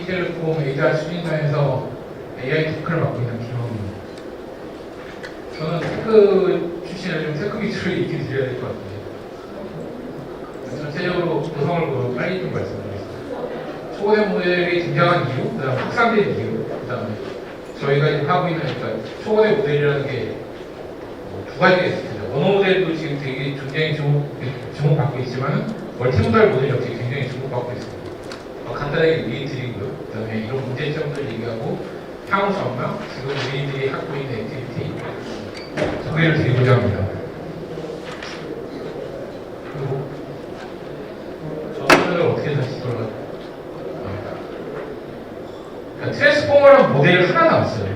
KT텔레콤 A자 추진단에서 AI 테크를 맡고 있는 김영입니다. 저는 테크 출신을 좀 테크 위주로 얘기 드려야 될 것 같아요. 전체적으로 구성을 빨리 좀 말씀드리겠습니다. 초고대 모델이 등장한 이유, 그 다음 확산된 이유, 그 다음에 저희가 지금 하고 있는 그러니까 초고대 모델이라는 게 두 가지가 있습니다. 언어 모델도 지금 되게 굉장히 주목받고 있지만 멀티모달 모델 역시 굉장히 주목받고 있습니다. 간단하게 얘기 드리고요. 그 다음에 이런 문제점들 얘기하고 향후 전망, 지금 우리들이 하고 있는 액티비티 소개를 드리고자 합니다. 그리고 저는 어떻게 다시 돌아갑니다. 트랜스포머라는 모델 하나 나왔어요.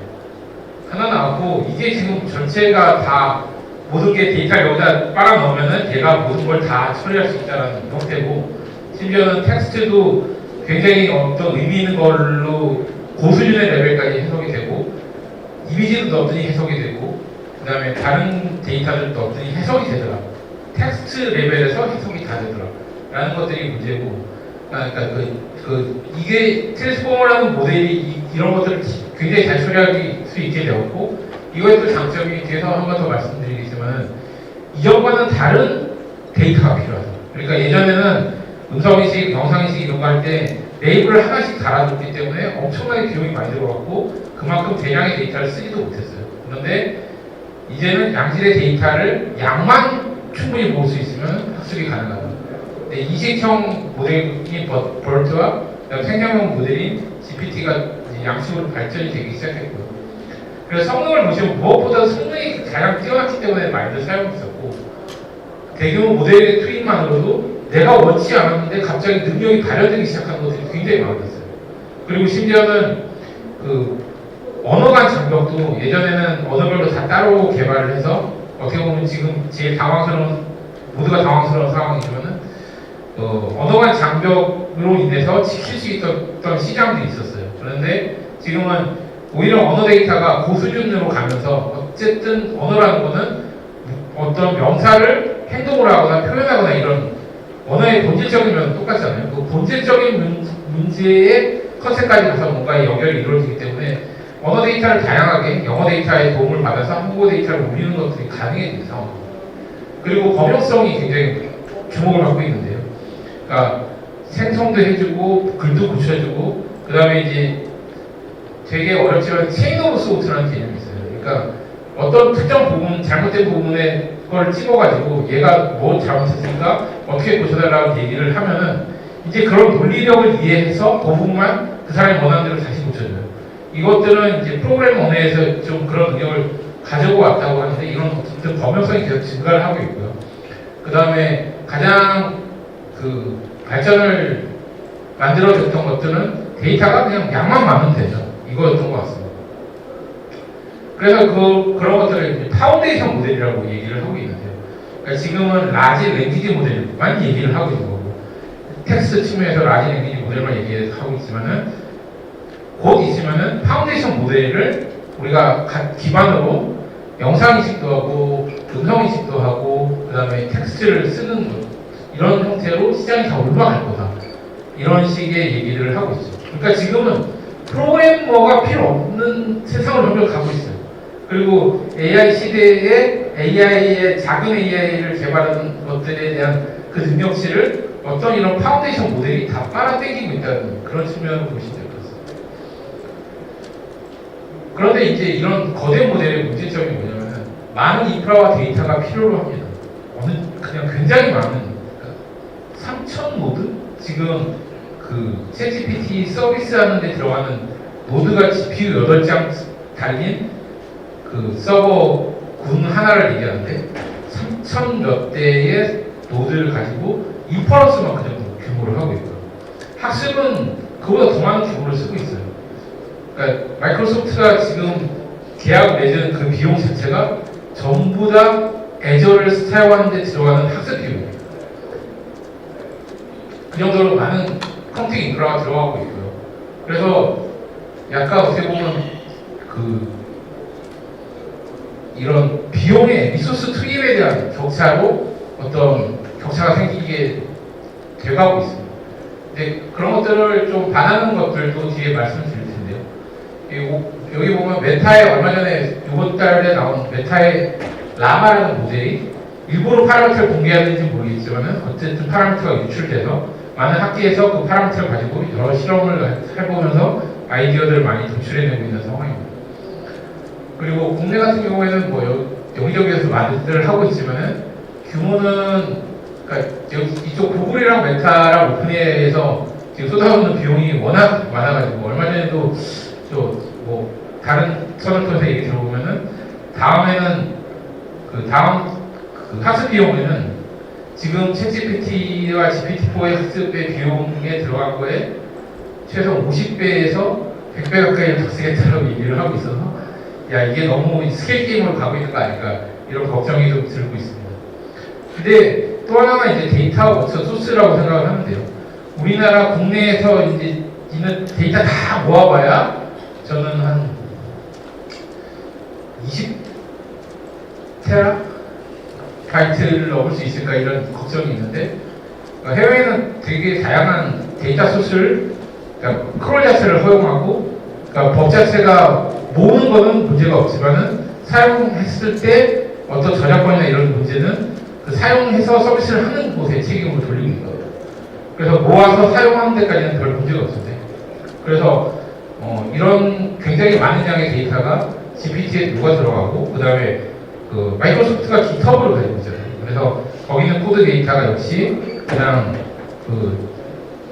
하나 나왔고 이게 지금 전체가 다 모든 게 데이터를 여기다 빨아 넣으면은 얘가 모든 걸 다 처리할 수 있다는 형태고 심지어는 텍스트도 굉장히 어떤 의미 있는 걸로 고수준의 레벨까지 해석이 되고 이미지도 넣었더니 해석이 되고 그 다음에 다른 데이터를 넣었더니 해석이 되더라. 텍스트 레벨에서 해석이 다 되더라. 라는 것들이 문제고 그러니까 이게 트랜스포머라는 모델이 이런 것들을 굉장히 잘 처리할 수 있게 되었고 이거의 또 장점이 뒤에서 한 번 더 말씀드리겠지만 이전과는 다른 데이터가 필요하다. 그러니까 예전에는 음성인식, 영상인식 이런 거 할 때 레이블을 하나씩 달아줬기 때문에 엄청나게 비용이 많이 들어갔고 그만큼 대량의 데이터를 쓰지도 못했어요. 그런데 이제는 양질의 데이터를 양만 충분히 모을 수 있으면 학습이 가능하다. 이식형 모델인 BERT와 생성형 모델인 GPT가 양식으로 발전이 되기 시작했고요. 그래서 성능을 보시면 무엇보다 성능이 가장 뛰어났기 때문에 많이들 사용했었고 대규모 모델의 투입만으로도 내가 원치 않았는데 갑자기 능력이 발현되기 시작한 것들이 굉장히 많았어요. 그리고 심지어는 언어 간 장벽도 예전에는 언어별로 다 따로 개발을 해서 어떻게 보면 지금 제일 모두가 당황스러운 상황이지만은 언어 간 장벽으로 인해서 지킬 수 있었던 시장도 있었어요. 그런데 지금은 오히려 언어 데이터가 고수준으로 가면서 어쨌든 언어라는 거는 어떤 명사를 행동을 하거나 표현하거나 이런 언어의 본질적인 면은 똑같잖아요. 그 본질적인 문제의 컨셉까지 가서 뭔가의 연결이 이루어지기 때문에 언어 데이터를 다양하게 영어 데이터의 도움을 받아서 한국어 데이터를 올리는 것들이 가능해진 상황입니다. 그리고 범용성이 굉장히 주목을 받고 있는데요. 그러니까 생성도 해주고 글도 고쳐주고 그 다음에 이제 되게 어렵지만 체인 오브 소트라는 개념이 있어요. 그러니까 어떤 특정 부분, 잘못된 부분에 걸 찍어가지고 얘가 뭐 잘못했으니까 어떻게 고쳐달라고 얘기를 하면은 이제 그런 논리력을 이해해서 그 부분만 그 사람이 원하는 대로 다시 고쳐줘요. 이것들은 이제 프로그램 언어에서 좀 그런 능력을 가지고 왔다고 하는데 이런 어떤 범용성이 계속 증가를 하고 있고요. 그 다음에 가장 발전을 만들어줬던 것들은 데이터가 그냥 양만 많으면 되죠. 이거였던 것 같습니다. 그래서 그런 것들을 파운데이션 모델이라고 얘기를 하고 있는데요. 그러니까 지금은 라지 랭귀지 모델만 얘기를 하고 있는 거고 텍스트 측면에서 라지 랭귀지 모델만 얘기하고 있지만은 곧 있으면은 파운데이션 모델을 우리가 기반으로 영상인식도 하고 음성인식도 하고 그 다음에 텍스트를 쓰는 이런 형태로 시장이 다 올라갈 거다. 이런 식의 얘기를 하고 있어요. 그러니까 지금은 프로그래머가 필요 없는 세상으로 점점 가고 있어요. 그리고 AI 시대에 AI의 작은 AI를 개발하는 것들에 대한 그 능력치를 어떤 이런 파운데이션 모델이 다 빨아당기고 있다는 그런 측면으로 보시면 될 것 같습니다. 그런데 이제 이런 거대 모델의 문제점이 뭐냐면 많은 인프라와 데이터가 필요로 합니다. 그냥 굉장히 많은 3,000 노드? 지금 챗GPT 서비스 하는데 들어가는 노드가 GPU 8장 달린 서버 군 하나를 얘기하는데 3,000 몇 대의 노드를 가지고 인퍼런스만 그 정도 규모를 하고 있고요. 학습은 그보다 더 많은 규모를 쓰고 있어요. 그러니까 마이크로소프트가 지금 계약 맺은 그 비용 자체가 전부 다 애저를 사용하는 데 들어가는 학습 비용입니다. 그 정도로 많은 컴퓨팅 인프라가 들어가고 있고요. 그래서 약간 어떻게 보면 이런 비용의 리소스 투입에 대한 격차로 어떤 격차가 생기게 돼가고 있습니다. 이제 그런 것들을 좀 반하는 것들도 뒤에 말씀드릴 텐데요. 여기 보면 메타에 얼마 전에 이번 달에 나온 메타의 라마라는 모델이 일부러 파라미터를 공개하는지 모르겠지만 어쨌든 파라미터가 유출돼서 많은 학계에서 그 파라미터를 가지고 여러 실험을 해보면서 아이디어들을 많이 도출해내고 있는 상황입니다. 그리고 국내 같은 경우에는 뭐 여기저기에서 많이들 하고 있지만은 규모는 그러니까 이쪽 구글이랑 메타랑 오픈AI에서 지금 쏟아붓는 비용이 워낙 많아가지고 얼마 전에도 뭐 다른 선을 통해서 얘기 들어보면은 다음에는 그 학습 비용에는 지금 챗GPT와 GPT-4의 학습의 비용에 들어간 거에 최소 50배에서 100배 가까이 더 쓰겠다고 얘기를 하고 있어서 야 이게 너무 스케일 게임으로 가고 있는 거 아닐까 이런 걱정이 좀 들고 있습니다. 근데 또 하나가 이제 데이터 워터 소스라고 생각을 하는데요. 우리나라 국내에서 이제 있는 데이터 다 모아봐야 저는 한 20테라 바이트를 넘을 수 있을까 이런 걱정이 있는데 해외에는 되게 다양한 데이터 소스를 그러니까 크롤 자체를 허용하고 그러니까 법 자체가 모으는 거는 문제가 없지만은 사용했을 때 어떤 저작권이나 이런 문제는 그 사용해서 서비스를 하는 곳에 책임을 돌리고 있거든요. 그래서 모아서 사용하는 데까지는 별 문제가 없는데 그래서 이런 굉장히 많은 양의 데이터가 GPT에 누가 들어가고 그 다음에 그 마이크로소프트가 GitHub을 가지고 있잖아요. 그래서 거기 있는 코드 데이터가 역시 그냥 그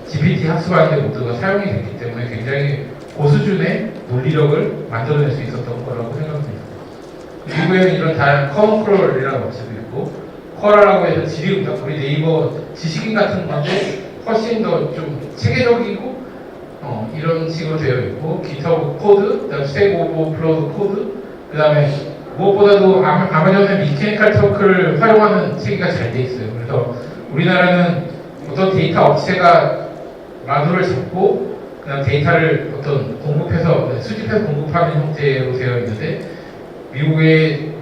GPT 학습하는 데 모두가 사용이 됐기 때문에 굉장히 고수준의 논리력을 만들어낼 수 있었던 거라고 생각합니다. 미국에는 이런 다양한 커먼크롤이라는 업체도 있고 커라라고 해서 지리응답, 우리 네이버 지식인 같은 건데 훨씬 더 좀 체계적이고 이런 식으로 되어 있고 GitHub 코드, 그다음 스택 오버플로우 코드, 그다음에 무엇보다도 아마존의 미케니컬 터크를 활용하는 체계가 잘 돼 있어요. 그래서 우리나라는 어떤 데이터 업체가 마누를 잡고 그다음 데이터를 어떤 공급해서 수집해서 공급하는 형태로 되어 있는데 미국의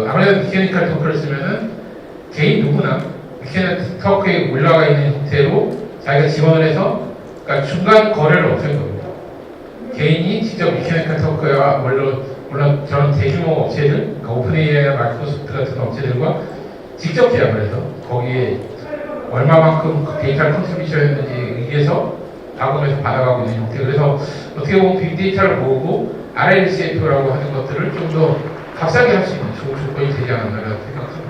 아마존 미케니컬 터크를 쓰면은 개인 누구나 미케니컬 터크에 올라가 있는 형태로 자기가 지원을 해서 그러니까 중간 거래를 없앤 겁니다. 개인이 직접 미케니컬 터크와 물론 저런 대규모 업체들, 그러니까 오픈AI나 마이크로소프트 같은 업체들과 직접 계약을 해서 거기에 얼마만큼 데이터를 컨트리뷰션 했는지 의해서 가공해서 받아가고 있는 형태. 그래서 어떻게 보면 빅데이터를 모으고 RLCF라고 하는 것들을 좀 더 값싸게 할 수 있는 좋은 조건이 되지 않았나라고 생각합니다.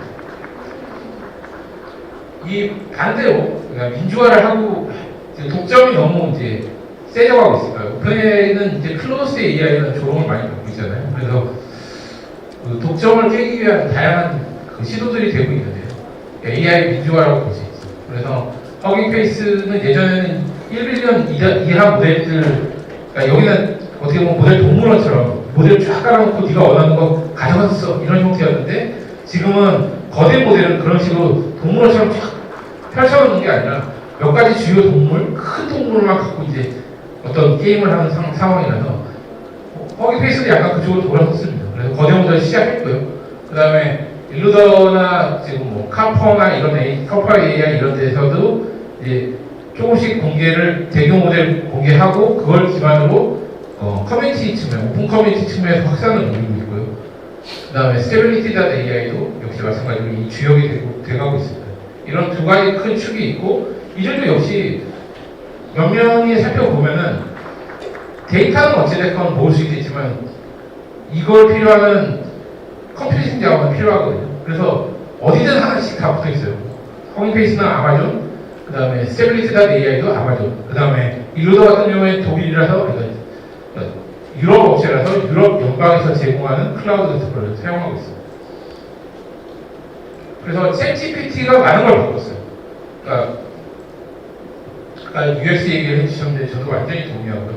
이 반대로 그러니까 민주화를 하고 독점이 너무 이제 세져가고 있어요. 오픈AI는 이제 클로스 AI라는 조롱을 많이 받고 있잖아요. 그래서 그 독점을 깨기 위한 다양한 그 시도들이 되고 있는데요. AI 민주화라고 볼 수 있어요. 그래서 허깅페이스는 예전에는 1빌리언 이하 모델들, 그러니까 여기는 어떻게 보면 모델 동물원처럼 모델을 쫙 깔아놓고 네가 원하는 거 가져가서 써 이런 형태였는데 지금은 거대 모델은 그런 식으로 동물원처럼 쫙 펼쳐놓는 게 아니라 몇 가지 주요 동물, 큰 동물만 갖고 이제 어떤 게임을 하는 상황이라서 허깅페이스도 약간 그쪽으로 돌아섰습니다. 그래서 거대 모델을 시작했고요. 그 다음에 일루더나 지금 뭐 카퍼나 이런 카퍼 AI 이런 데서도 이제 조금씩 공개를 대규모 모델 공개하고 그걸 기반으로 커뮤니티 측면, 오픈 커뮤니티 측면에서 확산을 노리고 있고요. 그 다음에 스테빌리티.ai도 역시 마찬가지로 이 주역이 돼가고 있습니다. 이런 두 가지 큰 축이 있고 이들도 역시 몇 명이 살펴보면은 데이터는 어찌됐건 모을 수 있겠지만 이걸 필요하는 컴퓨팅 자원은 필요하거든요. 그래서 어디든 하나씩 다 붙어 있어요. 허깅페이스나 아마존, 그 다음에 스테빌리티.ai도 아마존, 그 다음에 일루더 같은 경우에 독일이라서 유럽 업체라서 유럽 연방에서 제공하는 클라우드 같은 걸 사용하고 있습니다. 그래서 챗GPT가 많은 걸 바꿨어요. 그러니까 UX 얘기를 해주셨는데 저도 완전히 동의하고요.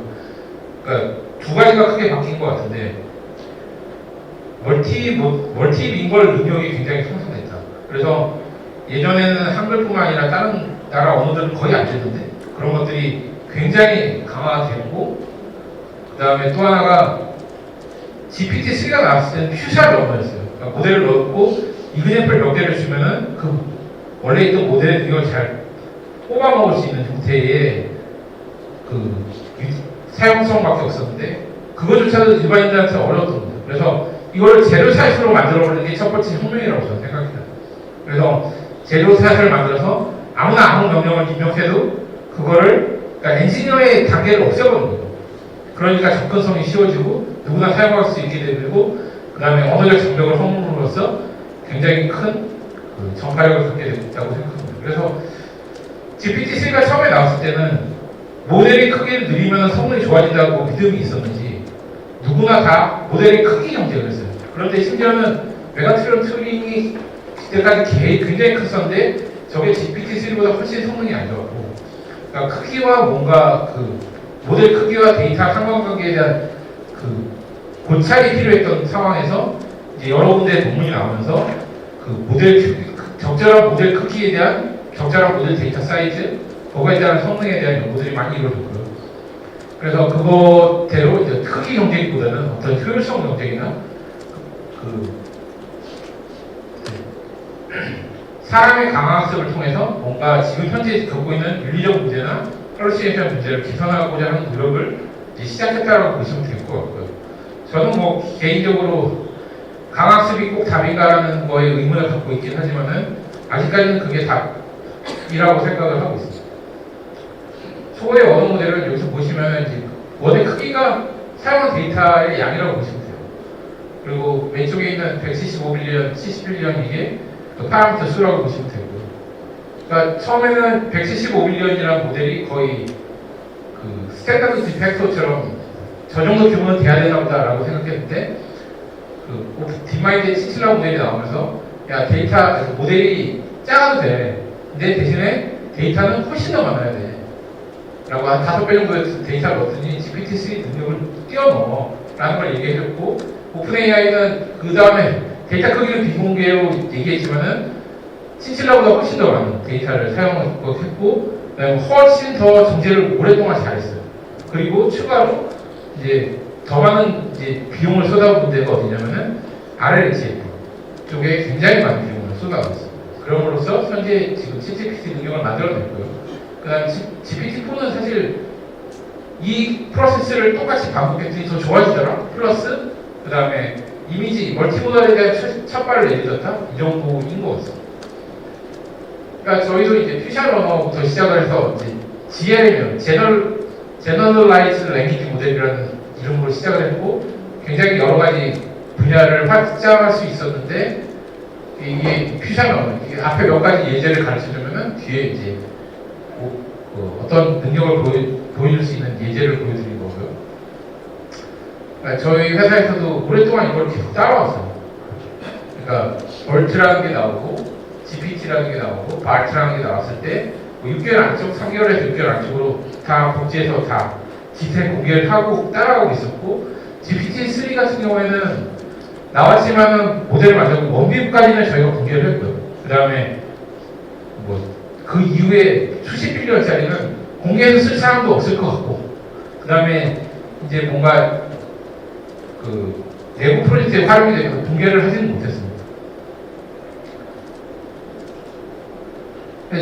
그러니까 두 가지가 크게 바뀐 것 같은데 멀티링걸 능력이 굉장히 성장됐다. 그래서 예전에는 한글뿐만 아니라 다른 나라 언어들은 거의 안 되는데 그런 것들이 굉장히 강화되고 그 다음에 또 하나가 GPT-3가 나왔을 때는 퓨샤를 넣어버렸어요. 그러니까 모델을 넣고 이그젠플 몇 개를 주면은 그 원래 있던 모델 이걸 잘 뽑아먹을 수 있는 형태의 그 사용성밖에 없었는데 그거조차도 일반인들한테 어려웠던 거예요. 그래서 이걸 제로 샷으로 만들어버리는 게 첫 번째 혁명이라고 저는 생각해요. 그래서 제로 샷을 만들어서 아무나 아무 명령을 입력해도 그거를 그러니까 엔지니어의 단계를 없애버리는 거예요. 그러니까 접근성이 쉬워지고 누구나 사용할 수 있게 되고 그 다음에 언어적 장벽을 허물음으로써 굉장히 큰 전파력을 갖게 됐다고 생각합니다. 그래서 GPT-3가 처음에 나왔을 때는 모델의 크기를 늘리면 성능이 좋아진다고 믿음이 있었는지 누구나 다 모델의 크기 경쟁을 했어요. 그런데 심지어는 메가트론 튜링이 그때까지 굉장히 컸었는데 저게 GPT-3보다 훨씬 성능이 안 좋았고 그러니까 크기와 뭔가 그 모델 크기와 데이터 상관관계에 대한 그 고찰이 필요했던 상황에서 이제 여러 군데 논문이 나오면서 그 모델 적절한 모델 크기에 대한 적절한 모델 데이터 사이즈 그거에 대한 성능에 대한 연구들이 많이 이루어졌고요. 그래서 그것대로 이제 크기 경쟁보다는 어떤 효율성 경쟁이나 사람의 강화학습을 통해서 뭔가 지금 현재 겪고 있는 윤리적 문제나 컬러시에이션 문제를 개선하고자 하는 노력을 이제 시작했다고 보시면 될 것 같고요. 저는 뭐 개인적으로 강학습이 꼭 답인가라는 거에 의문을 갖고 있긴 하지만은 아직까지는 그게 답이라고 생각을 하고 있습니다. 초보의 언어 모델은 여기서 보시면 이제 원의 크기가 사용한 데이터의 양이라고 보시면 돼요. 그리고 왼쪽에 있는 175빌리언, 70빌리언 이게 파라미터 수라고 보시면 되고요. 그러니까 처음에는 175빌리언이라는 모델이 거의 그 스탠다드 디펙터처럼 저 정도 규모는 돼야 되나 보다라고 생각했는데 그 딥마인드의 친칠라 모델이 나오면서 야 데이터 모델이 작아도 돼. 근데 대신에 데이터는 훨씬 더 많아야 돼. 라고 한 5배 정도의 데이터를 넣었더니 GPT-3 능력을 뛰어넘어 라는 걸 얘기해줬고 오픈 AI는 그 다음에 데이터 크기는 비공개로 얘기했지만은 친칠라보다 훨씬 더 많은 데이터를 사용했고 그다음에 훨씬 더 정제를 오랫동안 잘했어요. 그리고 추가로 이제 더 많은 이제 비용을 쏟아본 데가 어디냐면은 RLHF 쪽에 굉장히 많은 비용을 쏟아봤어요. 그럼으로써 현재 지금 ChatGPT 능력을 만들어냈고요. 그다음 GPT-4는 사실 이 프로세스를 똑같이 반복했더니 더 좋아지더라. 플러스 그다음에 이미지 멀티모달에 대한 첫 발을 내딛었다. 이 정도인 것 같습니다. 그러니까 저희도 이제 퓨전 언어부터 시작을 해서 이제 GLM이요. 제너럴라이즈 랭귀지 모델이라는 이름으로 시작을 했고 굉장히 여러 가지 분야를 확장할 수 있었는데 이게 퓨전 언어 앞에 몇 가지 예제를 가르쳐주면은 뒤에 이제 어떤 능력을 보여줄 수 있는 예제를 보여드린 거고요. 그러니까 저희 회사에서도 오랫동안 이걸 계속 따라왔어요. 그러니까 벌트라는 게 나오고 GPT라는 게 나오고 바트라는 게 나왔을 때 6개월 안쪽, 3개월에서 6개월 안쪽으로 다 복제해서 다 디테일 공개를 하고 따라가고 있었고 GPT-3 같은 경우에는 나왔지만은 모델을 만들고 원비부까지는 저희가 공개를 했고요. 그 다음에 그 이후에 수십 빌리언짜리는 공개해서 쓸 사람도 없을 것 같고 그 다음에 이제 뭔가 그 내부 프로젝트에 활용이 되면 공개를 하지는 못했습니다.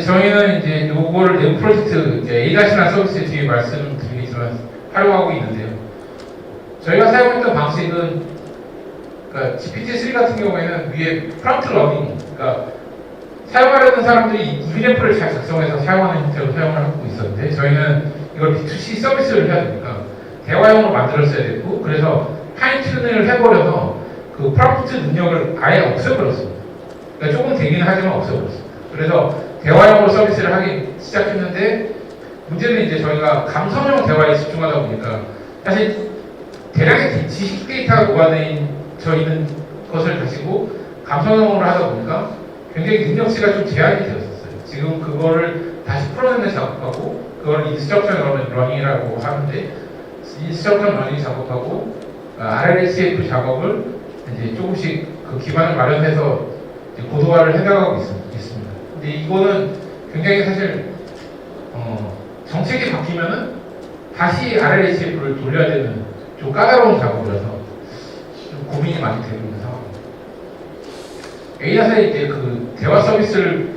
저희는 이제 요거를 내부 프로젝트 A-나 서비스 뒤에 말씀드리겠지만 활용하고 있는데요. 저희가 사용했던 방식은 그러니까 GPT-3 같은 경우에는 위에 프롬프트 러닝 그러니까 사용하려는 사람들이 이그램플을 잘 작성해서 사용하는 형태로 사용을 하고 있었는데 저희는 이걸 B2C 서비스를 해야 되니까 대화형으로 만들었어야 됐고 그래서 파인튜닝을 해버려서 그 프롬프트 능력을 아예 없애버렸습니다. 그러니까 조금 되긴 하지만 없애버렸습니다. 그래서 대화형으로 서비스를 하기 시작했는데 문제는 이제 저희가 감성형 대화에 집중하다 보니까 사실 대량의 지식 데이터가 녹아내린 저희는 것을 가지고 감성형으로 하다 보니까 굉장히 능력치가 좀 제한이 되었었어요. 지금 그거를 다시 풀어내는 작업하고 그걸 인스트럭션 러닝이라고 하는데 인스트럭션 러닝 작업하고 RLHF 작업을 이제 조금씩 그 기반을 마련해서 이제 고도화를 해나가고 있습니다. 근데 이거는 굉장히 사실 정책이 바뀌면은 다시 RLHF를 돌려야 되는 좀 까다로운 작업이라서 좀 고민이 많이 되고 있는 상황입니다. A나사에 이제 그 대화 서비스를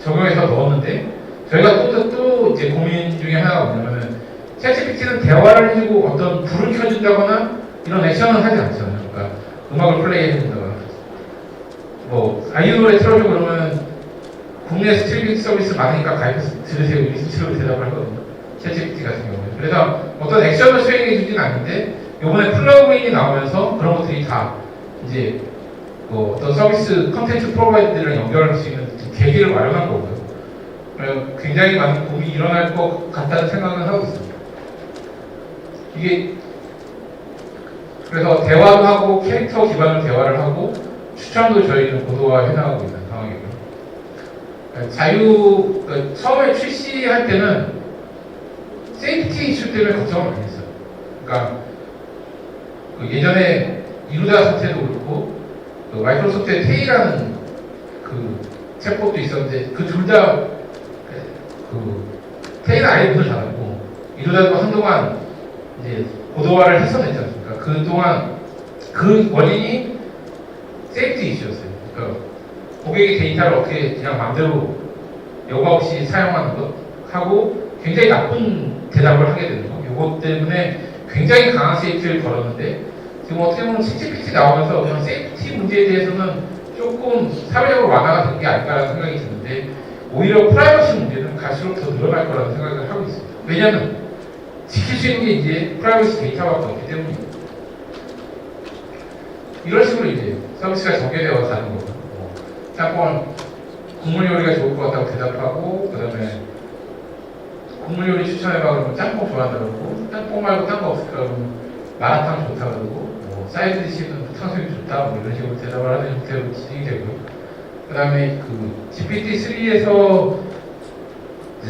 적용해서 넣었는데 저희가 또 이제 고민 중에 하나가 뭐냐면은 챗GPT는 대화를 해주고 어떤 불을 켜준다거나 이런 액션은 하지 않잖아요. 그러니까 음악을 플레이해준다거나 뭐 아이유 노래 틀어주고 그러면 국내 스트리밍 서비스 많으니까 가입해서 들으세요. 이 스스로 대답을 하거든요. 챗GPT 같은 경우는. 그래서 어떤 액션을 수행해주진 않는데 이번에 플러그인이 나오면서 그런 것들이 다 이제 뭐 어떤 서비스 컨텐츠 프로바이더들이랑 연결할 수 있는 계기를 마련한 거고요. 굉장히 많은 붐이 일어날 것 같다는 생각을 하고 있습니다. 이게 그래서 대화도 하고 캐릭터 기반으로 대화를 하고 추천도 저희는 고도화해 나가고 있는 상황이고요. 처음에 출시할 때는 세이프티 이슈 때문에 걱정을 많이 했어요. 그러니까 예전에 이루다 사태도 그렇고 마이크로소프트의 테이라는 그 챗봇도 있었는데 그 둘 다 테이는 아예 문을 닫았고 이루다도 한동안 이제 고도화를 했었지 않습니까? 그동안 그 원인이 세이프티 이슈였어요. 그러니까 고객의 데이터를 어떻게 그냥 마음대로 여과 없이 사용하는 것 하고 굉장히 나쁜 대답을 하게 되는 거. 이것 때문에 굉장히 강한 세이프티를 걸었는데 지금 어떻게 보면 챗GPT 나오면서 그런 세이프티 문제에 대해서는 조금 사회적으로 완화가 된 게 아닐까라는 생각이 드는데 오히려 프라이버시 문제는 갈수록 더 늘어날 거라는 생각을 하고 있습니다. 왜냐하면 지킬 수 있는 게 이제 프라이버시 데이터밖에 없기 때문입니다. 이런 식으로 이제 서비스가 전개되어 가는 거고 짬뽕 국물 요리가 좋을 것 같다고 대답하고 그 다음에 국물 요리 추천해봐 그러면 짬뽕 좋아한다 그러고 짬뽕 말고 딴 거 없을까 그러면 마라탕 좋다 그러고 사이드 디시는 탕수육이 좋다 뭐 이런 식으로 대답을 하는 형태로 진행이 되고요. 그 다음에 그 GPT-3에서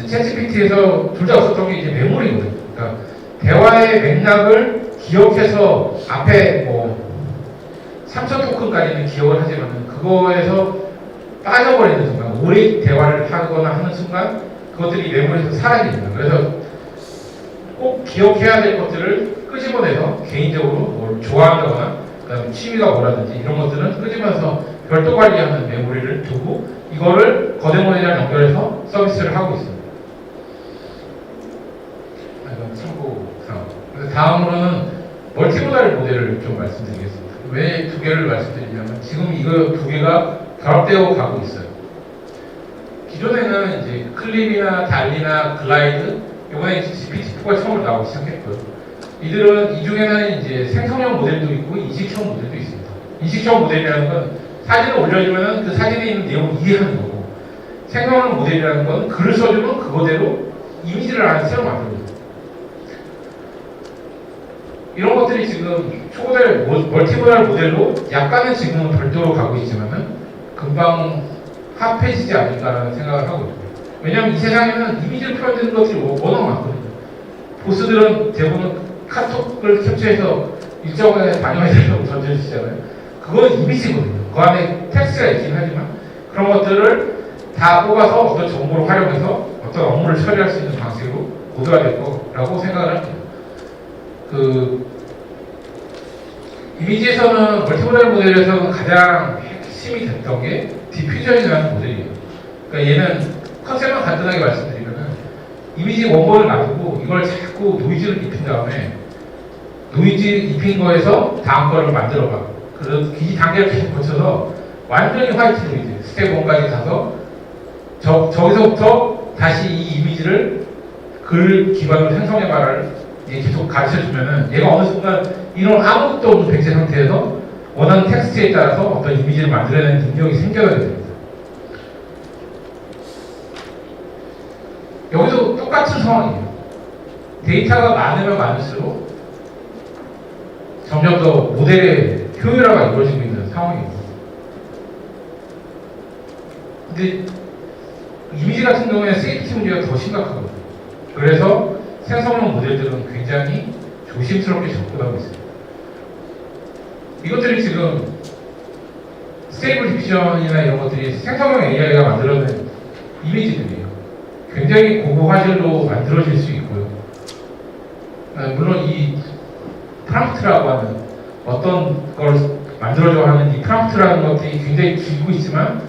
챗GPT에서 둘 다 없었던 게 이제 메모리거든요. 그러니까 대화의 맥락을 기억해서 앞에 뭐 3천 토큰까지는 기억을 하지만 그거에서 빠져버리는 순간 오래 대화를 하거나 하는 순간 그것들이 메모리에서 사라집니다. 그래서 꼭 기억해야 될 것들을 끄집어내서 개인적으로 뭘 좋아한다거나 그다음에 취미가 뭐라든지 이런 것들은 끄집어내서 별도 관리하는 메모리를 두고 이거를 거대모델이랑 연결해서 서비스를 하고 있습니다. 이건 참고사항. 그래서 다음으로는 멀티모달 모델을 좀 말씀드리겠습니다. 왜 두 개를 말씀드리냐면 지금 이거 두 개가 결합되어 가고 있어요. 기존에는 이제 클립이나 달리나 글라이드 이번에 GPT-4가 처음으로 나오기 시작했고요. 이들은 이 중에는 이제 생성형 모델도 있고 인식형 모델도 있습니다. 인식형 모델이라는 건 사진을 올려주면 그 사진에 있는 내용을 이해하는 거고 생성형 모델이라는 건 글을 써주면 그거대로 이미지를 하나 새로 만듭니다. 이런 것들이 지금 초고대 멀티모달 모델로 약간은 지금은 별도로 가고 있지만은 금방 합해지지 않을까라는 생각을 하고 있고요. 왜냐하면 이 세상에는 이미지를 표현되는 것들이 워낙 많거든요. 보스들은 대부분 카톡을 캡처해서 일정에 반영해달라고 던져주시잖아요. 그건 이미지거든요. 그 안에 텍스트가 있긴 하지만 그런 것들을 다 뽑아서 어떤 정보를 활용해서 어떤 업무를 처리할 수 있는 방식으로 고도화될 거라고 생각을 합니다. 이미지에서는 멀티모달 모델에서는 가장 핵심이 됐던 게 디퓨전이라는 모델이에요. 그러니까 얘는 컨셉만 간단하게 말씀드리면은 이미지 원본을 놔두고 이걸 자꾸 노이즈를 입힌 다음에 노이즈 입힌 거에서 다음 거를 만들어가. 그래서 이 단계를 계속 거쳐서 완전히 화이트 노이즈 스텝 1까지 가서 저기서부터 다시 이 이미지를 글 기반으로 생성해봐를 계속 가르쳐주면은 얘가 어느 순간 이런 아무것도 없는 백제 상태에서 원하는 텍스트에 따라서 어떤 이미지를 만들어내는 능력이 생겨나게 됩니다. 여기도 똑같은 상황이에요. 데이터가 많으면 많을수록 점점 더 모델의 효율화가 이루어지고 있는 상황입니다. 근데 이미지 같은 경우에 세이프티 문제가 더 심각하거든요. 그래서 생성형 모델들은 굉장히 조심스럽게 접근하고 있습니다. 이것들이 지금 스테이블 디퓨전이나 이런 것들이 생성형 AI가 만들어낸 이미지들이에요. 굉장히 고급 화질로 만들어질 수 있고요. 물론 이 프롬프트라고 하는 어떤 걸 만들어줘 하는 이 프롬프트라는 것들이 굉장히 길고 있지만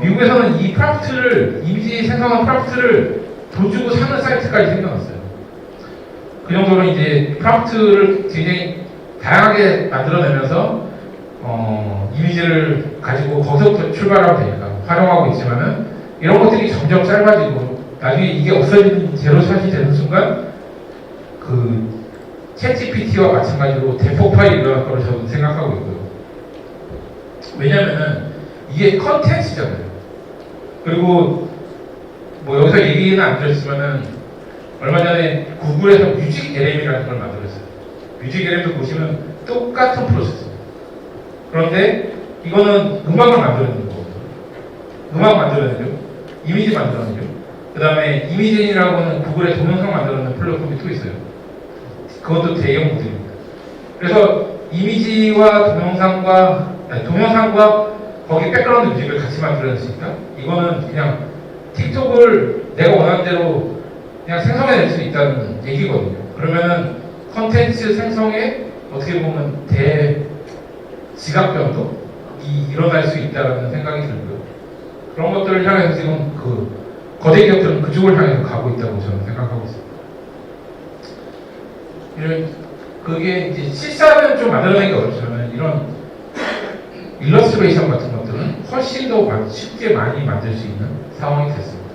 미국에서는 이 프롬프트를, 이미지 생성한 프롬프트를 돈 주고 사는 사이트까지 생겨났어요. 그 정도로 이제 프롬프트를 굉장히 다양하게 만들어내면서 이미지를 가지고 거기서부터 출발하면 되니까 활용하고 있지만은 이런 것들이 점점 짧아지고 나중에 이게 없어지는 제로샷이 되는 순간 그 챗GPT와 마찬가지로 대폭발이 일어날 거라고 저는 생각하고 있고요. 왜냐면은 이게 컨텐츠잖아요. 그리고 뭐 여기서 얘기는 안 드렸지만은 얼마 전에 구글에서 뮤직 LM이라는 걸 만들었어요. 뮤직 LM도 보시면 똑같은 프로세스입니다. 그런데 이거는 음악을 만들어내는 거거든요. 음악 만들어내죠. 이미지 만들어내죠. 그 다음에 이미진이라고는 구글의 동영상 만들어내는 플랫폼이 또 있어요. 그것도 대형 모델입니다. 그래서 이미지와 동영상과 거기 백그라운드 뮤직을 같이 만들어냈으니까 이거는 그냥 틱톡을 내가 원하는 대로 그냥 생성해낼 수 있다는 얘기거든요. 그러면은 컨텐츠 생성에 어떻게 보면 대지각변도 일어날 수 있다는 생각이 들고요. 그런 것들을 향해서 지금 그 거대 기업들은 그쪽을 향해서 가고 있다고 저는 생각하고 있습니다. 그게 이제 실사는 좀 만들어내기 어렵지만 이런 일러스트레이션 같은 것들은 훨씬 더 쉽게 많이 만들 수 있는 상황이 됐습니다.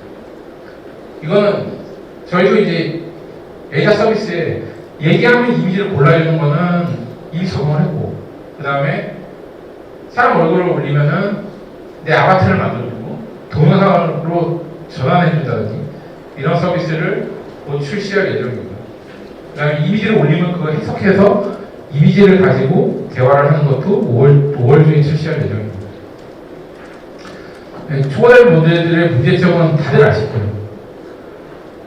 이거는 저희도 이제 에이다 서비스에 얘기하면 이미지를 골라주는 거는 이미 적응을 했고, 그 다음에 사람 얼굴을 올리면은 내 아바타를 만들어주고 동영상으로 전환해준다든지 이런 서비스를 곧 출시할 예정입니다. 그 다음에 이미지를 올리면 그거 해석해서 이미지를 가지고 대화를 하는 것도 5월 중에 출시할 예정입니다. 네, 초과될 모델들의 문제점은 다들 아실 거예요.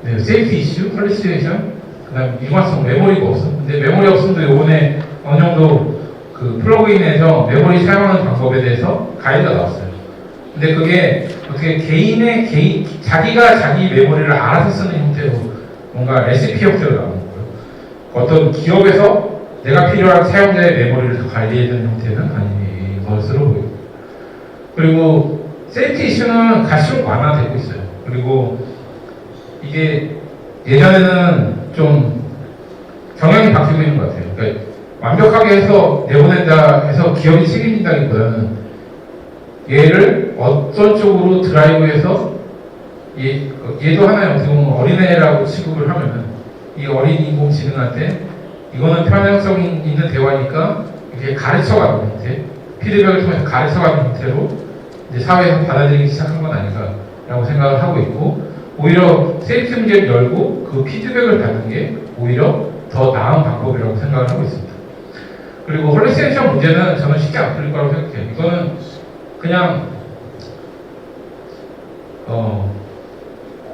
네, 세이프티 이슈, 컬리시에이션, 그 다음에 일관성, 메모리가 없음. 근데 메모리 없음도 요번에 어느 정도 그 플러그인에서 메모리 사용하는 방법에 대해서 가이드가 나왔어요. 근데 그게 어떻게 자기가 자기 메모리를 알아서 쓰는 형태로 뭔가 레시피 형태로 나오는 거예요. 어떤 기업에서 내가 필요한 사용자의 메모리를 관리해주는 형태는 아닌 것으로 보입니다. 그리고 세이프티 이슈는 갈수록 완화되고 있어요. 그리고 이게 예전에는 좀 경향이 바뀌고 있는 것 같아요. 그러니까 완벽하게 해서 내보낸다 해서 기업이 책임진다기보다는 얘를 어떤 쪽으로 드라이브해서 얘도 하나의 어떻게 보면 어린애라고 취급을 하면은 이 어린 인공지능한테 이거는 편향성 있는 대화니까 이렇게 가르쳐가는 형태, 피드백을 통해서 가르쳐가는 형태로 이제 사회에서 받아들이기 시작한 건 아닌가라고 생각을 하고 있고, 오히려 세이프티 문제를 열고 그 피드백을 받는 게 오히려 더 나은 방법이라고 생각을 하고 있습니다. 그리고 헐리세이션 문제는 저는 쉽게 안 풀릴 거라고 생각해요. 이거는 그냥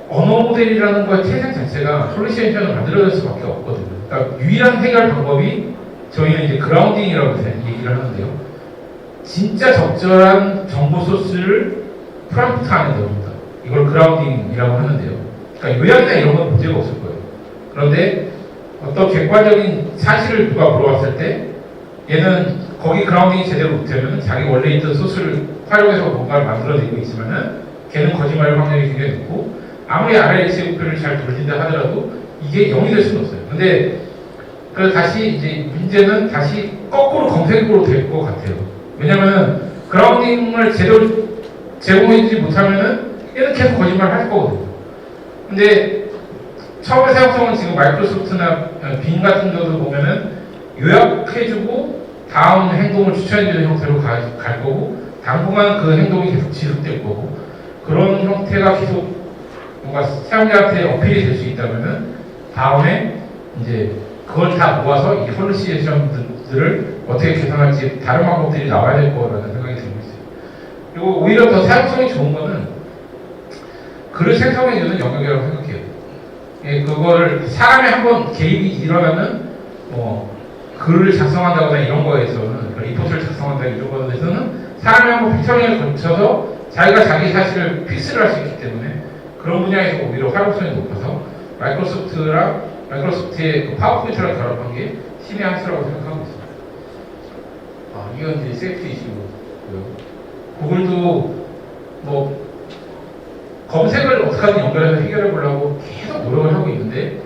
언어 모델이라는 거의 태생 자체가 헐리세이션을 만들어낼 수밖에 없거든요. 그러니까 유일한 해결 방법이 저희는 이제 그라운딩이라고 얘기를 하는데요. 진짜 적절한 정보 소스를 프롬프트 안에 넣습니다. 이걸 그라운딩이라고 하는데요. 그러니까 요약이나 이런 건 문제가 없을 거예요. 그런데 어떤 객관적인 사실을 누가 물어봤을 때 얘는 거기 그라운딩이 제대로 못되면 자기 원래 있던 소스를 활용해서 뭔가를 만들어내고 있지만은 걔는 거짓말할 확률이 굉장히 높고, 아무리 RLHF를 잘 돌린다 하더라도 이게 0이 될 수는 없어요. 근데 그래서 다시 이제 문제는 다시 거꾸로 검색으로 될 것 같아요. 왜냐면은 그라운딩을 제대로 제공해주지 못하면은 얘는 계속 거짓말을 할 거거든요. 근데 처음에 사용성은 지금 마이크로소프트나 빈 같은 데도 보면은 요약해주고 다음 행동을 추천해주는 형태로 갈 거고, 당분간 그 행동이 계속 지속될 거고, 그런 형태가 계속 뭔가 사용자한테 어필이 될 수 있다면은 다음에 이제 그걸 다 모아서 이 헐리시에이션들을 어떻게 개선할지 다른 방법들이 나와야 될 거라는 생각이 들고 있어요. 그리고 오히려 더 사용성이 좋은 거는 글을 생성해주는 영역이라고 생각해요. 그거를 사람이 한번 개입이 일어나면 뭐 글을 작성한다거나 이런 거에서는, 리포트를 작성한다 이런 거에서는 사람이 한번 필터링을 거쳐서 자기가 자기 사실을 픽스를 할 수 있기 때문에 그런 분야에서 오히려 활용성이 높아서 마이크로소프트의 그 파워포인트랑 결합한 게 신의 한 수라고 생각하고 있습니다. 이건 이제 세이프티 이슈고요. 구글도 뭐 검색을 어떻게든 연결해서 해결해 보려고 계속 노력을 하고 있는데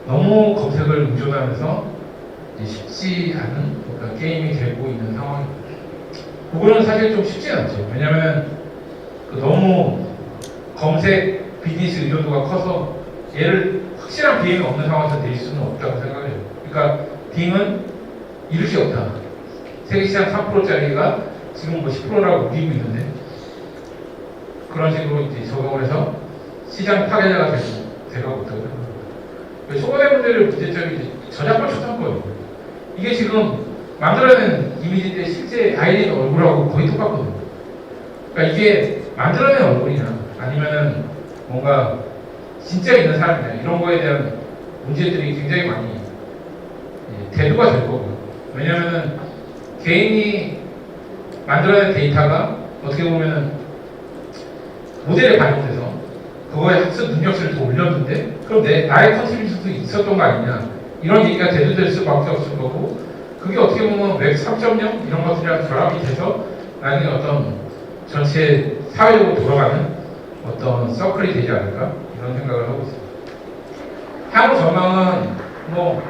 너무 검색을 의존하면서 쉽지 않은 그러니까 게임이 되고 있는 상황입니다. 그거는 사실 좀 쉽지 않죠. 왜냐하면 너무 검색 비즈니스 의존도가 커서 얘를 확실한 비행이 없는 상황에서 낼 수는 없다고 생각해요. 그러니까 빙은 이룰 수 없다. 세계시장 3%짜리가 지금 뭐 10%라고 우기고 있는데 그런 식으로 이제 적용을 해서 시장 파괴자가 돼가고 있다고 생각합니다. 초보자분들의 문제점이 이제 저작권 초상권이에요. 이게 지금 만들어낸 이미지인데 실제 아이린 얼굴하고 거의 똑같거든요. 그러니까 이게 만들어낸 얼굴이냐 아니면은 뭔가 진짜 있는 사람이냐 이런 거에 대한 문제들이 굉장히 많이 대두가 될 거고요. 왜냐면은 개인이 만들어낸 데이터가 어떻게 보면은 모델에 반영돼서 그거에 학습 능력치를 더 올렸는데 그럼 나의 컨트리뷰션도 있었던 거 아니냐 이런 얘기가 대두될 수밖에 없을 거고 그게 어떻게 보면 웹 3.0 이런 것들이랑 결합이 돼서 나중에 어떤 전체 사회적으로 돌아가는 어떤 서클이 되지 않을까 이런 생각을 하고 있습니다. 향후 전망은 뭐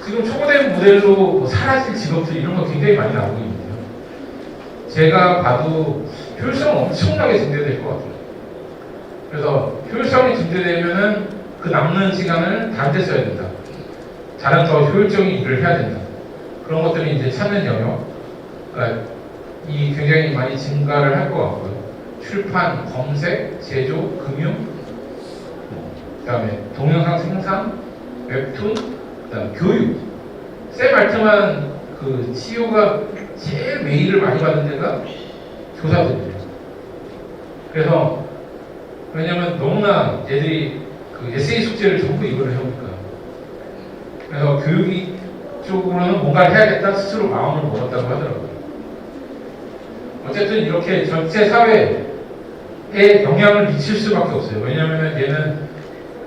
지금 초보된 모델로 뭐 사라질 직업들 이런 거 굉장히 많이 나오고 있는데요. 제가 봐도 효율성은 엄청나게 증대될 것 같아요. 그래서 효율성이 증대되면은 그 남는 시간을 다른 데 써야 된다. 다른 더 효율적인 일을 해야 된다. 그런 것들이 이제 찾는 영역, 그러니까 이 굉장히 많이 증가를 할 것 같고요. 출판, 검색, 제조, 금융, 그다음에 동영상 생산, 웹툰, 그다음 교육. 샘 알트만 그 CEO가 제일 메일을 많이 받는 데가 교사들이에요. 그래서 왜냐면 너무나 얘들이 그 에세이 숙제를 전부 이거를 해오니까. 그래서 교육이 쪽으로는 뭔가를 해야겠다 스스로 마음을 먹었다고 하더라고요. 어쨌든 이렇게 전체 사회에 영향을 미칠 수밖에 없어요. 왜냐하면 얘는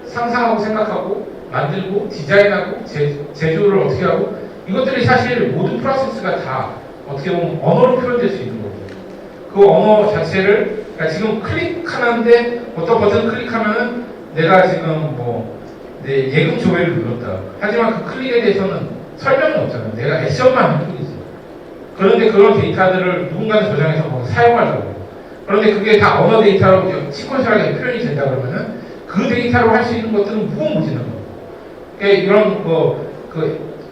상상하고 생각하고 만들고 디자인하고 제조를 어떻게 하고 이것들이 사실 모든 프로세스가 다 어떻게 보면 언어로 표현될 수 있는 거죠. 그 언어 자체를 그러니까 지금 클릭하는데 어떤 버튼을 클릭하면은 내가 지금 뭐 내 예금 조회를 눌렀다. 하지만 그 클릭에 대해서는 설명이 없잖아요. 내가 액션만 할 뿐이지. 그런데 그런 데이터들을 누군가는 저장해서 뭐 사용하려고. 그런데 그게 다 언어 데이터로 시퀀셜하게 표현이 된다 그러면은 그 데이터로 할 수 있는 것들은 무궁무진한 거예요. 그러니까 이런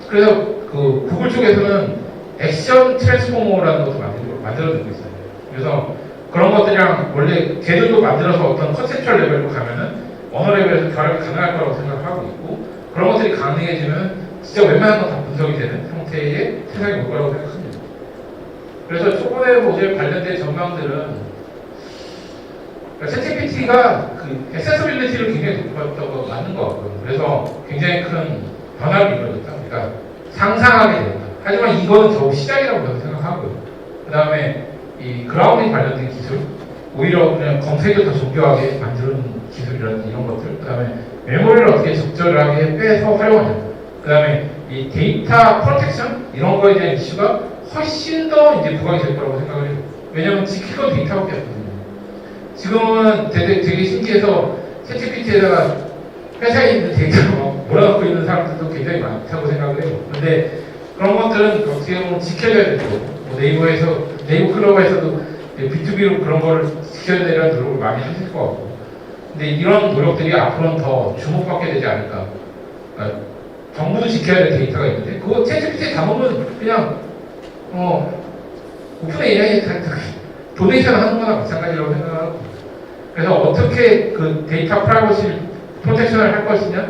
그래서 그 구글 쪽에서는 액션 트랜스포머라는 것도 만들어내고 있어요. 그래서 그런 것들이랑 원래 걔들도 만들어서 어떤 컨셉츄얼 레벨로 가면은 언어 레벨에서 결합이 가능할 거라고 생각하고 있고 그런 것들이 가능해지면 진짜 웬만한 건 다 분석이 되는 형태의 세상이 올 거라고 생각합니다. 그래서 초보의 모델 관련된 전망들은 챗GPT가 그 액세서빌리티를 굉장히 높였던 거 맞는 것 같고요. 그래서 굉장히 큰 변화를 이루어졌다. 그러니까 상상하게 된다. 하지만 이거는 겨우 시작이라고 저는 생각하고요. 그 다음에 이 그라운딩 관련된 기술, 오히려 그냥 검색을 더 정교하게 만드는 기술이라든지 이런 것들, 그 다음에 메모리를 어떻게 적절하게 빼서 활용하냐, 그 다음에 이 데이터 프로텍션 이런 거에 대한 이슈가 훨씬 더 이제 부각이 될 거라고 생각을 해요. 왜냐하면 지킬 건 데이터밖에 없거든요. 지금은 되게 신기해서 챗GPT에다가 회사에 있는 데이터를 막 몰아넣고 있는 사람들도 굉장히 많다고 생각을 해요. 근데 그런 것들은 어떻게 보면 지켜져야 되고, 뭐 네이버 클로버에서도 B2B로 그런 거를 지켜야 되는 노력을 많이 하실 것 같고, 근데 이런 노력들이 앞으로는 더 주목받게 되지 않을까. 그러니까 정부도 지켜야 될 데이터가 있는데, 그거 챗GPT에 담으면 그냥 오픈 AI에 도네이션 하는 거나 마찬가지라고 생각하고, 그래서 어떻게 그 데이터 프라이버시 프로텍션을 할 것이냐,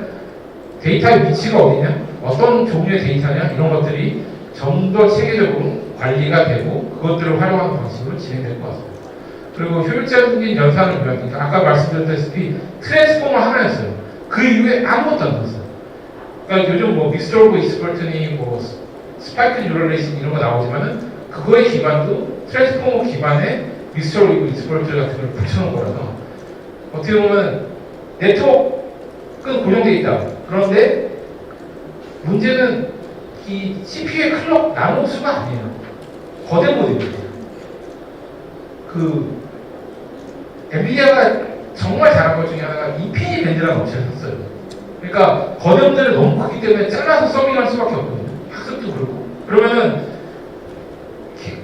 데이터의 위치가 어디냐, 어떤 종류의 데이터냐, 이런 것들이 좀 더 체계적으로 관리가 되고 그것들을 활용하는 방식으로 진행될 것 같습니다. 그리고 효율적인 연산을 위하니까 아까 말씀드렸다시피 트랜스포머 하나였어요. 그 이후에 아무것도 안 넣었어요. 그러니까 요즘 뭐 믹스드 익스퍼트니 뭐 스파이크 뉴럴레이션 이런 거 나오지만은 그거의 기반도 트랜스포머 기반의 믹스드 익스퍼트 같은 걸 붙여놓은 거라서 어떻게 보면 네트워크는 고정되어 있다. 그런데 문제는 이 CPU의 클럭 나노수가 아니에요. 거대 모델이에요. 그 엔비디아가 정말 잘한 것 중에 하나가 인피니 밴드라는 업체를 썼어요. 그러니까 거대 모델을 너무 크기 때문에 잘라서 서빙할 수밖에 없거든요. 학습도 그렇고. 그러면은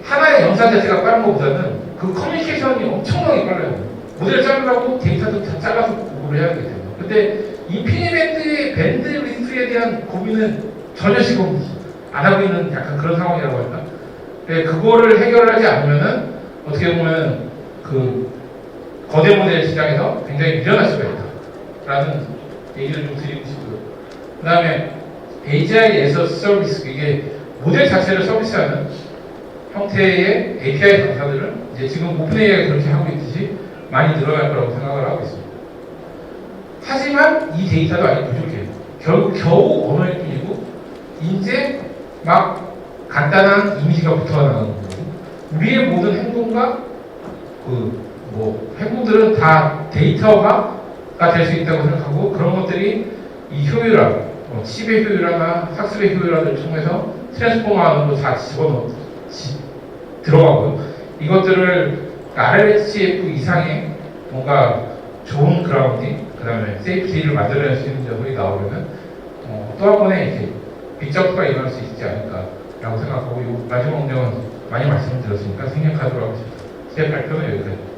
하나의 영상 자체가 빠른 것보다는 그 커뮤니케이션이 엄청나게 빨라요. 모델을 자르려고 데이터도 다 잘라서 보고를 해야 되기 때문에. 근데 인피니 밴드의 밴드 리스트에 대한 고민은 전혀 지금 안 하고 있는 약간 그런 상황이라고 할까? 그거를 해결하지 않으면은 어떻게 보면 그 거대 모델 시장에서 굉장히 밀려날 수가 있다라는 얘기를 좀 드리고 싶고요. 그 다음에 AGI 에서 서비스, 이게 모델 자체를 서비스하는 형태의 API 강사들은 이제 지금 오픈AI가 그렇게 하고 있듯이 많이 늘어날 거라고 생각을 하고 있습니다. 하지만 이 데이터도 아직 부족해요. 결국 겨우 언어일 뿐이고 이제 막 간단한 이미지가 붙어나가는 거고 우리의 모든 행동과 행동들은 다 데이터가 될 수 있다고 생각하고 그런 것들이 이 효율화, 칩의 효율화나 학습의 효율화를 통해서 트랜스포머 안으로 다 들어가고요. 이것들을 RLHF 이상의 뭔가 좋은 그라운딩, 그 다음에 세이프티를 만들어낼 수 있는 녀석이 나오려면 또 한 번의 이렇게 빅점프가 일어날 수 있지 않을까라고 생각하고 이 마지막 내용은 많이 말씀을 드렸으니까 생략하도록 하겠습니다. 제 발표는 여기까지.